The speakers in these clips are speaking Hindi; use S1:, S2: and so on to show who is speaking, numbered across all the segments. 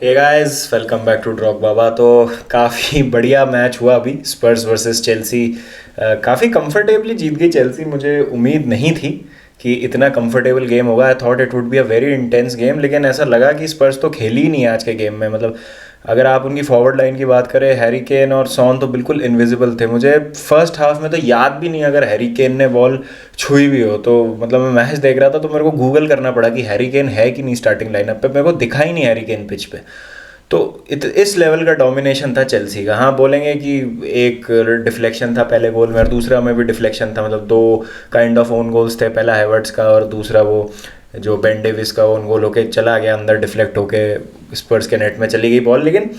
S1: Hey guys, welcome back to ड्रॉक बाबा। तो काफ़ी बढ़िया मैच हुआ अभी, स्पर्स वर्सेस चेल्सी। काफ़ी कंफर्टेबली जीत गई चेल्सी। मुझे उम्मीद नहीं थी कि इतना कंफर्टेबल गेम होगा। I thought it would be a very intense game, लेकिन ऐसा लगा कि स्पर्स तो खेली ही नहीं है आज के गेम में। मतलब अगर आप उनकी फॉरवर्ड लाइन की बात करें, हैरी केन और सॉन तो बिल्कुल इनविजिबल थे। मुझे फर्स्ट हाफ में तो याद भी नहीं अगर हैरी केन ने बॉल छुई भी हो तो। मतलब मैं मैच देख रहा था तो मेरे को गूगल करना पड़ा कि हैरी केन है कि नहीं स्टार्टिंग लाइनअप पे। मेरे को दिखा ही नहीं हैरी केन पिच पे। तो इस लेवल का डोमिनेशन था चेल्सी का। हाँ, बोलेंगे कि एक डिफ्लेक्शन था पहले गोल में और दूसरा में भी डिफ्लेक्शन था। मतलब दो काइंड ऑफ ओन गोल्स थे, पहला हैवर्ट्स का और दूसरा वो जो बेन डेविस का ओन गोल होके चला गया अंदर, डिफ्लेक्ट होके स्पर्स के नेट में चली गई बॉल। लेकिन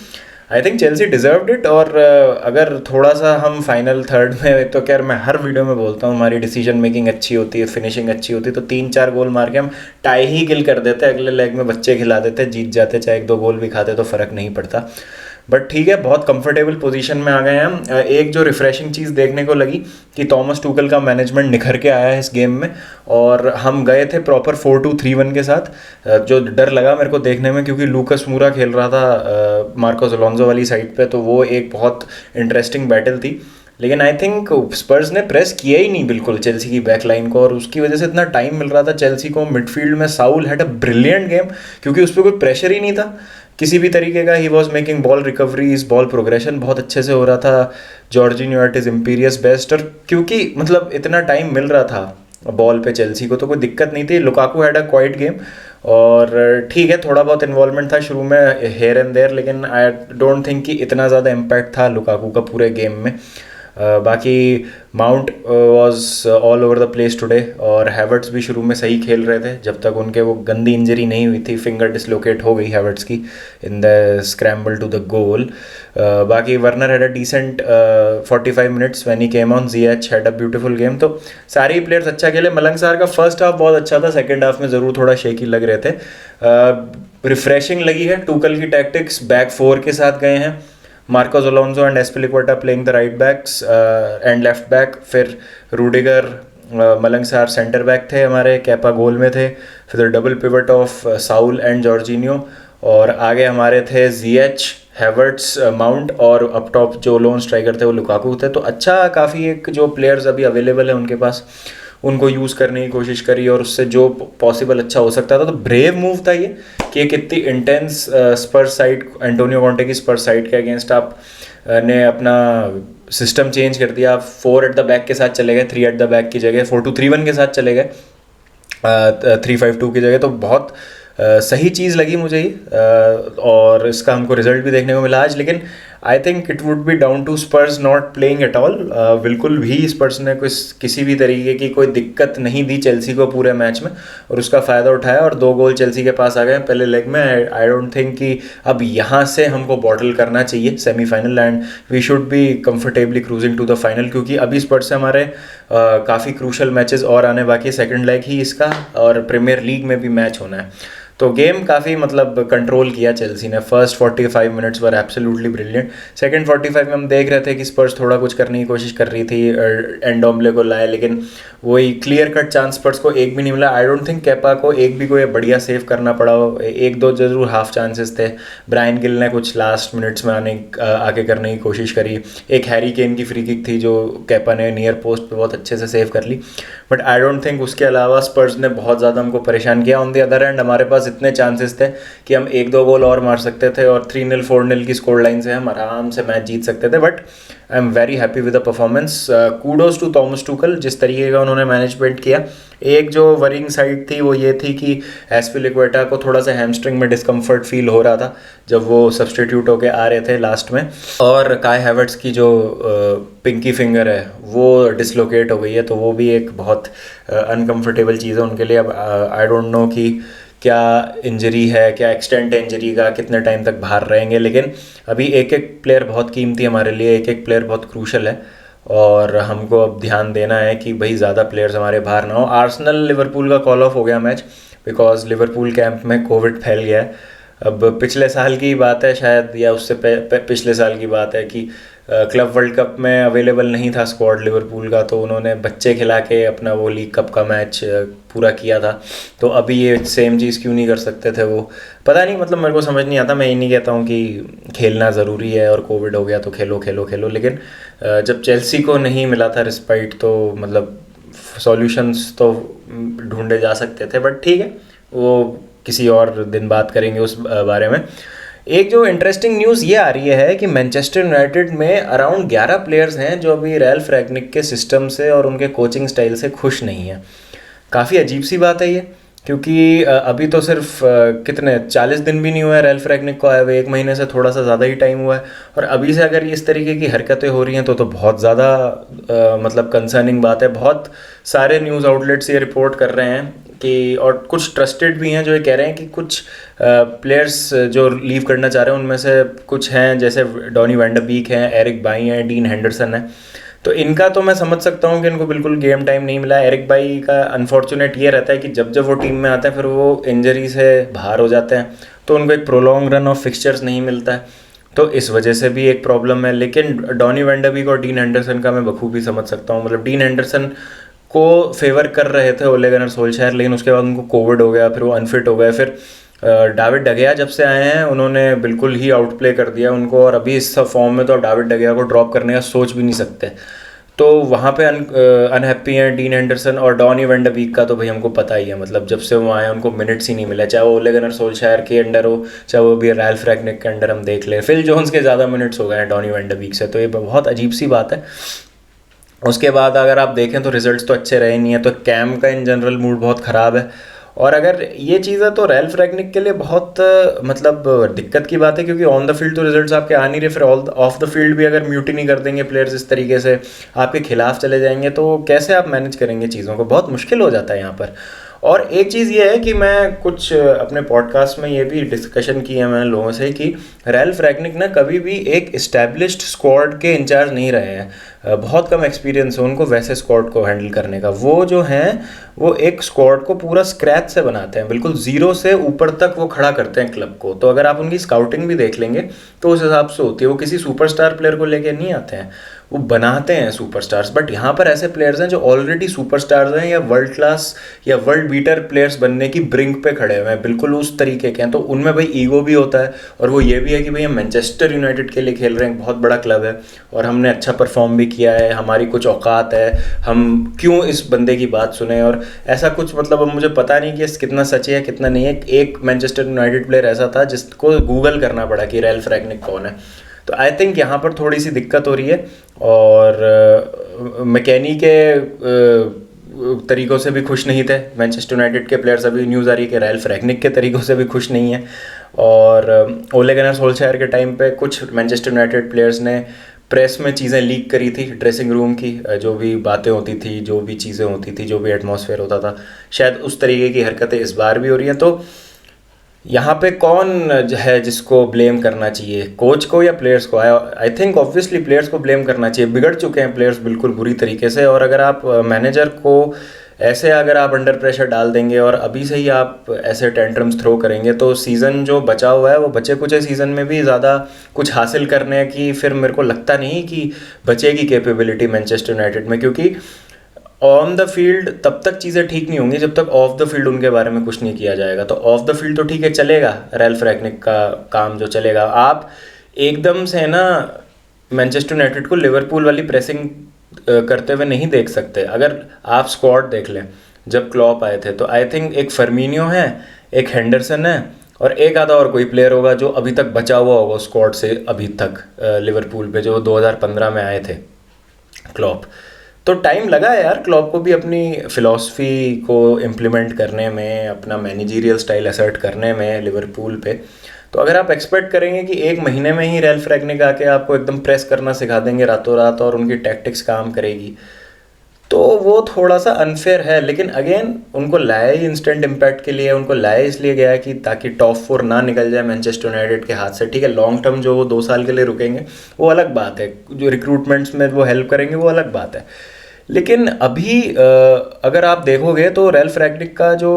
S1: I think Chelsea deserved it. और अगर थोड़ा सा हम फाइनल थर्ड में, तो खैर मैं हर वीडियो में बोलता हूँ हमारी डिसीजन मेकिंग अच्छी होती है, फिनिशिंग अच्छी होती है, तो 3-4 गोल मार के हम टाई ही किल कर देते, अगले लेग में बच्चे खिला देते, जीत जाते, चाहे 1-2 गोल भी खाते तो फ़र्क नहीं पड़ता। बट ठीक है, बहुत कंफर्टेबल पोजीशन में आ गए हैं हम। एक जो रिफ्रेशिंग चीज़ देखने को लगी कि थॉमस टूकल का मैनेजमेंट निखर के आया है इस गेम में। और हम गए थे प्रॉपर 4-2-3-1 के साथ। जो डर लगा मेरे को देखने में, क्योंकि लूकस मूरा खेल रहा था मार्कोस अलोंसो वाली साइड पे, तो वो एक बहुत इंटरेस्टिंग बैटल थी। लेकिन आई थिंक स्पर्स ने प्रेस किया ही नहीं बिल्कुल चेल्सी की बैक लाइन को, और उसकी वजह से इतना टाइम मिल रहा था चेल्सी को मिडफील्ड में। Saul had a brilliant game, क्योंकि उस पर कोई प्रेशर ही नहीं था किसी भी तरीके का। He was making ball recoveries, ball progression बहुत अच्छे से हो रहा था। Jorginho at his imperious best. और क्योंकि मतलब इतना टाइम मिल रहा था बॉल पे चेल्सी को, तो कोई दिक्कत नहीं थी। Lukaku had a quite game. और ठीक है, थोड़ा बहुत इन्वॉल्वमेंट था शुरू में हेयर एंड देयर, लेकिन आई डोंट थिंक कि इतना ज़्यादा इम्पैक्ट था लुकाकू का पूरे गेम में। बाकी mount was all over the place today, और हैवर्ट्स भी शुरू में सही खेल रहे थे जब तक उनके वो गंदी इंजरी नहीं हुई थी। फिंगर डिसलोकेट हो गई हैवर्ट्स की in the scramble to the goal. बाकी Werner had a decent 45 minutes when he came on. Ziyech had a beautiful game. तो सारे ही प्लेयर्स अच्छा खेले। मलंग सार का फर्स्ट हाफ बहुत अच्छा था, सेकेंड हाफ में ज़रूर थोड़ा शेकी लग रहे थे। रिफ्रेशिंग लगी है टूकल की टैक्टिक्स, बैक फोर के साथ गए हैं। Marcos Alonso and Azpilicueta playing the right backs and left back. फिर Rudiger, Malang Sarr centre back थे हमारे, कैपा गोल में थे। फिर double pivot of Saul and Jorginho. और आगे हमारे थे ज़िएच, हैवर्ट्स, माउंट, और अप टॉप जो लोन स्ट्राइकर थे वो लुकाकू थे। तो अच्छा, काफ़ी एक जो प्लेयर्स अभी अवेलेबल है उनके पास, उनको यूज़ करने की कोशिश करी और उससे जो पॉसिबल अच्छा हो सकता था। तो ब्रेव मूव था ये कि एक इतनी इंटेंस स्पर्स साइड, एंटोनियो कॉन्टे की स्पर्स साइड के अगेंस्ट आप ने अपना सिस्टम चेंज कर दिया। आप 4 एट द बैक के साथ चले गए, 3 एट द बैक की जगह 4-2-3-1 के साथ चले गए, 3-5-2 की जगह। तो बहुत सही चीज़ लगी मुझे ये। और इसका हमको रिजल्ट भी देखने को मिला आज। लेकिन I think it would be down to Spurs not playing at all. बिल्कुल भी स्पर्स ने किसी भी तरीके की कोई दिक्कत नहीं दी चेल्सी को पूरे मैच में, और उसका फ़ायदा उठाया और 2 गोल चेल्सी के पास आ गए पहले लेग में। आई डोंट थिंक कि अब यहाँ से हमको बॉटल करना चाहिए semifinal, and we should be comfortably cruising to the final, क्योंकि अभी स्पर्स से हमारे काफ़ी क्रूशल मैचेस और आने बाकी है। सेकेंड लेग ही इसका, और प्रीमियर लीग में भी मैच होना है। तो गेम काफ़ी मतलब कंट्रोल किया चेल्सी ने। First 45 minutes were absolutely brilliant. Second 45 में हम देख रहे थे कि स्पर्स थोड़ा कुछ करने की कोशिश कर रही थी, एंडोम्बले को लाए, लेकिन वही क्लियर कट चांस स्पर्स को एक भी नहीं मिला। आई डोंट थिंक केपा को एक भी कोई बढ़िया सेव करना पड़ा हो। 1-2 जरूर हाफ चांसेस थे। ब्रायन गिल ने कुछ लास्ट मिनट्स में आके करने की कोशिश करी। एक हैरी केन की फ्री किक थी जो केपा ने नियर पोस्ट पे बहुत अच्छे से सेव कर ली। बट आई डोंट थिंक उसके अलावा स्पर्स ने बहुत ज़्यादा हमको परेशान किया। ऑन द अदर एंड हमारे पास इतने चांसेस थे कि हम 1-2 गोल और मार सकते थे, और 3-0 4-0 की स्कोर लाइन से हम आराम से मैच जीत सकते थे। But I am very happy with the performance. Kudos to Thomas Tuchel, जिस तरीके का उन्होंने मैनेजमेंट किया। एक जो वरिंग साइड थी वो ये थी कि एस्पिलिक्वेटा को थोड़ा सा हैमस्ट्रिंग में डिस्कम्फर्ट फील हो रहा था जब वो सब्सटीट्यूट होके आ रहे थे लास्ट में। और काय हैवर्ट्स की जो पिंकी फिंगर है वो डिसलोकेट हो गई है, तो वो भी एक बहुत अनकम्फर्टेबल चीज़ है उनके लिए। अब आई डोंट नो कि क्या इंजरी है, क्या एक्सटेंट है इंजरी का, कितने टाइम तक बाहर रहेंगे। लेकिन अभी एक एक प्लेयर बहुत कीमती हमारे लिए, एक एक प्लेयर बहुत क्रूशल है, और हमको अब ध्यान देना है कि भाई ज़्यादा प्लेयर्स हमारे बाहर ना हो। आर्सेनल लिवरपूल का कॉल ऑफ हो गया मैच, बिकॉज लिवरपूल कैंप में कोविड फैल गया है। अब पिछले साल की बात है शायद, या उससे पिछले साल की बात है कि क्लब वर्ल्ड कप में अवेलेबल नहीं था स्क्वाड लिवरपूल का, तो उन्होंने बच्चे खिला के अपना वो लीग कप का मैच पूरा किया था। तो अभी ये सेम चीज़ क्यों नहीं कर सकते थे वो, पता नहीं, मतलब मेरे को समझ नहीं आता। मैं ये नहीं कहता हूँ कि खेलना ज़रूरी है और कोविड हो गया तो खेलो खेलो खेलो, लेकिन जब चेल्सी को नहीं मिला था रिस्पाइट, तो मतलब सॉल्यूशंस तो ढूंढे जा सकते थे, बट ठीक है, वो किसी और दिन बात करेंगे उस बारे में। एक जो इंटरेस्टिंग न्यूज़ ये आ रही है कि मैनचेस्टर यूनाइटेड में अराउंड 11 प्लेयर्स हैं जो अभी रैल्फ रैगनिक के सिस्टम से और उनके कोचिंग स्टाइल से खुश नहीं हैं। काफ़ी अजीब सी बात है ये, क्योंकि अभी तो सिर्फ कितने 40 दिन भी नहीं हुए हैं रैल्फ रैगनिक को आए हुए, 1 महीने से थोड़ा सा ज़्यादा ही टाइम हुआ है, और अभी से अगर इस तरीके की हरकतें हो रही हैं तो बहुत ज़्यादा मतलब कंसर्निंग बात है। बहुत सारे न्यूज़ आउटलेट्स ये रिपोर्ट कर रहे हैं कि, और कुछ ट्रस्टेड भी हैं जो ये कह रहे हैं कि कुछ प्लेयर्स जो लीव करना चाह रहे हैं उनमें से कुछ हैं, जैसे डॉनी वैन डर बीक हैं, एरिक बाई हैं, डीन हेंडरसन है। तो इनका तो मैं समझ सकता हूँ कि इनको बिल्कुल गेम टाइम नहीं मिला। एरिक बाई का अनफॉर्चुनेट ये रहता है कि जब जब वो टीम में आते हैं फिर वो इंजरी से बाहर हो जाते हैं, तो उनको एक प्रोलॉन्ग रन ऑफ फिक्सचर्स नहीं मिलता है, तो इस वजह से भी एक प्रॉब्लम है। लेकिन डॉनी वैन डर बीक और डीन हेंडरसन का मैं बखूबी समझ सकता हूँ। मतलब डीन हेंडरसन को फेवर कर रहे थे ओले गनर सोल्शायर, लेकिन उसके बाद उनको कोविड हो गया, फिर वो अनफिट हो गए। फिर डाविड डगेया जब से आए हैं उन्होंने बिल्कुल ही आउट प्ले कर दिया उनको, और अभी इस फॉर्म में तो अब डाविड डगेया को ड्रॉप करने का सोच भी नहीं सकते। तो वहाँ पे अनहैप्पी हैं डीन एंडरसन, और डॉनी वैन डर बीक का तो भाई हमको पता ही है, मतलब जब से वो आए उनको मिनट्स ही नहीं मिले, चाहे वो ओले गनर सोल्शायर के अंडर हो, चाहे वो भी रैल्फ रैगनिक के अंडर हम देख लें। फिल जोन्स के ज़्यादा मिनट्स हो गए हैं डॉनी वैन डर बीक से, तो ये बहुत अजीब सी बात है। उसके बाद अगर आप देखें तो रिजल्ट्स तो अच्छे रहे नहीं है, तो कैम का इन जनरल मूड बहुत ख़राब है। और अगर ये चीज़ है तो रैल्फ रैगनिक के लिए बहुत मतलब दिक्कत की बात है, क्योंकि ऑन द फील्ड तो रिजल्ट्स आपके आ नहीं रहे, फिर ऑफ द फील्ड भी अगर म्यूटिनी कर देंगे प्लेयर्स इस तरीके से, आपके खिलाफ चले जाएंगे, तो कैसे आप मैनेज करेंगे चीज़ों को, बहुत मुश्किल हो जाता है यहाँ पर। और एक चीज़ ये है कि मैं कुछ अपने पॉडकास्ट में ये भी डिस्कशन की है मैंने लोगों से कि रैल्फ रैगनिक ना कभी भी एक इस्टेब्लिश्ड स्क्वाड के इंचार्ज नहीं रहे हैं, बहुत कम एक्सपीरियंस है उनको वैसे स्क्वाड को हैंडल करने का। वो जो हैं वो एक स्क्वाड को पूरा स्क्रैच से बनाते हैं, बिल्कुल ज़ीरो से ऊपर तक वो खड़ा करते हैं क्लब को। तो अगर आप उनकी स्काउटिंग भी देख लेंगे तो उस हिसाब से होती है, वो किसी सुपरस्टार प्लेयर को लेके नहीं आते हैं, वो बनाते हैं सुपरस्टार्स। बट यहाँ पर ऐसे प्लेयर्स हैं जो ऑलरेडी सुपरस्टार्स हैं या वर्ल्ड क्लास या वर्ल्ड बीटर प्लेयर्स बनने की ब्रिंक पे खड़े हुए हैं, बिल्कुल उस तरीके के हैं। तो उनमें भाई ईगो भी होता है, और वो ये भी है कि भाई हम मैनचेस्टर यूनाइटेड के लिए खेल रहे हैं, बहुत बड़ा क्लब है और हमने अच्छा परफॉर्म भी किया है, हमारी कुछ औकात है, हम क्यों इस बंदे की बात सुने, और ऐसा कुछ। मतलब अब मुझे पता नहीं कि कितना सच है कितना नहीं है। एक मैनचेस्टर यूनाइटेड प्लेयर ऐसा था जिसको गूगल करना पड़ा कि रैल्फ रैगनिक कौन है। तो आई थिंक यहाँ पर थोड़ी सी दिक्कत हो रही है, और मैकेनी के तरीक़ों से भी खुश नहीं थे मैनचेस्टर यूनाइटेड के प्लेयर्स। अभी न्यूज़ आ रही है कि रैल्फ रैगनिक के तरीक़ों से भी खुश नहीं है। और ओले गनर सोल्शायर के टाइम पे कुछ मैनचेस्टर यूनाइटेड प्लेयर्स ने प्रेस में चीज़ें लीक करी थी, ड्रेसिंग रूम की जो भी बातें होती थी, जो भी चीज़ें होती थी, जो भी एटमॉस्फेयर होता था, शायद उस तरीके की हरकतें इस बार भी हो रही हैं। तो यहाँ पे कौन है जिसको ब्लेम करना चाहिए, कोच को या प्लेयर्स को? आई थिंक ऑब्वियसली प्लेयर्स को ब्लेम करना चाहिए। बिगड़ चुके हैं प्लेयर्स बिल्कुल बुरी तरीके से, और अगर आप मैनेजर को ऐसे अगर आप अंडर प्रेशर डाल देंगे और अभी से ही आप ऐसे टेंट्रम्स थ्रो करेंगे, तो सीज़न जो बचा हुआ है वो बचे कुछ सीज़न में भी ज़्यादा कुछ हासिल करने की फिर मेरे को लगता नहीं कि बचेगी कैपेबिलिटी मैनचेस्टर यूनाइटेड में। क्योंकि ऑन द फील्ड तब तक चीज़ें ठीक नहीं होंगी जब तक ऑफ द फील्ड उनके बारे में कुछ नहीं किया जाएगा। तो ऑफ द फील्ड तो ठीक है, चलेगा रैल्फ रैगनिक का काम जो चलेगा। आप एकदम से ना मैनचेस्टर यूनाइटेड को लिवरपूल वाली प्रेसिंग करते हुए नहीं देख सकते। अगर आप स्क्वाड देख लें जब क्लॉप आए थे, तो आई थिंक एक फर्मिनियो है, एक हेंडरसन है, और एक आधा और कोई प्लेयर होगा जो अभी तक बचा हुआ होगा स्क्वाड से अभी तक लिवरपूल पे, जो 2015 में आए थे क्लॉप। तो टाइम लगा है यार क्लॉप को भी अपनी फ़िलॉसफी को इम्प्लीमेंट करने में, अपना मैनेजरियल स्टाइल असर्ट करने में लिवरपूल पे। तो अगर आप एक्सपेक्ट करेंगे कि 1 महीने में ही रैल्फ रैगनिक आके आपको एकदम प्रेस करना सिखा देंगे रातों रात और उनकी टैक्टिक्स काम करेगी, तो वो थोड़ा सा अनफेयर है। लेकिन अगेन उनको लाया ही इंस्टेंट इम्पैक्ट के लिए, उनको लाया इसलिए गया है कि ताकि टॉप 4 ना निकल जाए मैनचेस्टर यूनाइटेड के हाथ से। ठीक है, लॉन्ग टर्म जो वो 2 साल के लिए रुकेंगे वो अलग बात है, जो रिक्रूटमेंट्स में वो हेल्प करेंगे वो अलग बात है। लेकिन अभी अगर आप देखोगे तो रैल्फ रैगनिक का जो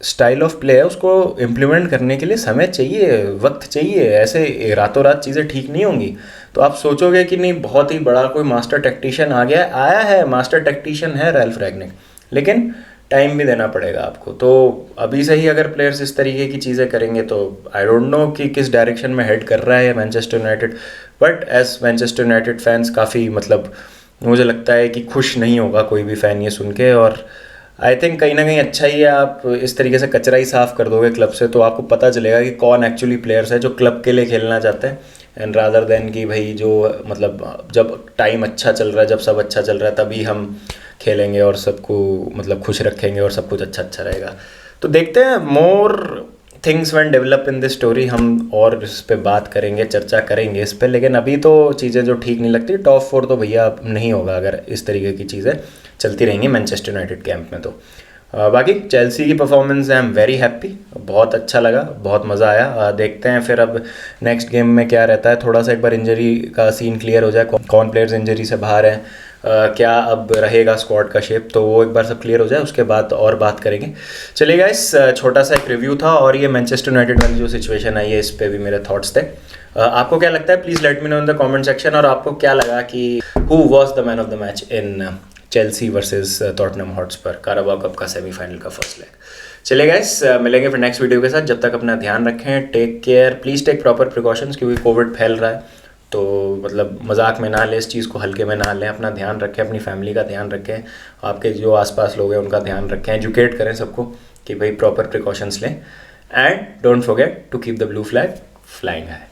S1: स्टाइल ऑफ प्ले है उसको इम्प्लीमेंट करने के लिए समय चाहिए, वक्त चाहिए, ऐसे रातों रात चीज़ें ठीक नहीं होंगी। तो आप सोचोगे कि नहीं बहुत ही बड़ा कोई मास्टर टेक्टिशियन आ गया, आया है, मास्टर टेक्टिशियन है रैल्फ रैग्निक, लेकिन टाइम भी देना पड़ेगा आपको। तो अभी से ही अगर प्लेयर्स इस तरीके की चीज़ें करेंगे तो आई डोंट नो कि किस डायरेक्शन में हेड कर रहा है Manchester United. But as Manchester United fans काफ़ी मतलब मुझे लगता है कि खुश नहीं होगा कोई भी फ़ैन ये सुन के। और आई थिंक कहीं ना कहीं अच्छा ही है, आप इस तरीके से कचरा ही साफ़ कर दोगे क्लब से तो आपको पता चलेगा कि कौन एक्चुअली प्लेयर्स है जो क्लब के लिए खेलना चाहते हैं, एंड रादर देन कि भाई जो मतलब जब टाइम अच्छा चल रहा है, जब सब अच्छा चल रहा है तभी हम खेलेंगे और सबको मतलब खुश रखेंगे और सब कुछ अच्छा अच्छा रहेगा। तो देखते हैं, more things when develop in this story, हम और इस पर बात करेंगे, चर्चा करेंगे इस पर। लेकिन अभी तो चीज़ें जो ठीक नहीं लगती, टॉप 4 तो भैया अब नहीं होगा अगर इस तरीके की चीज़ें चलती रहेंगी मैनचेस्टर यूनाइटेड कैंप में। तो बाकी चेल्सी की performance I am very happy, बहुत अच्छा लगा, बहुत मज़ा आया। देखते हैं फिर अब नेक्स्ट गेम में क्या रहता है, थोड़ा सा एक बार इंजरी का सीन क्लियर हो जाए, कौन प्लेयर्स इंजरी से बाहर हैं, क्या अब रहेगा स्क्वाड का शेप, तो वो एक बार सब क्लियर हो जाए उसके बाद और बात करेंगे। चलिए गाइस, छोटा सा एक रिव्यू था और ये मैनचेस्टर यूनाइटेड वाली जो सिचुएशन आई है इस पर भी मेरे थॉट्स थे। आपको क्या लगता है please let me know in the comment section. और आपको क्या लगा कि who was the man of the match in Chelsea versus Tottenham Hotspur, Carabao cup का सेमीफाइनल का फर्स्ट लेग। चलिए गाइस, मिलेंगे फिर नेक्स्ट वीडियो के साथ। जब तक अपना ध्यान रखें, take care, please take proper precautions, क्योंकि कोविड फैल रहा है तो मतलब मजाक में ना लें, इस चीज़ को हल्के में ना लें, अपना ध्यान रखें, अपनी फैमिली का ध्यान रखें, आपके जो आसपास लोग हैं उनका ध्यान रखें, एजुकेट करें सबको कि भाई प्रॉपर प्रिकॉशंस लें, and don't forget to keep the blue flag flying high.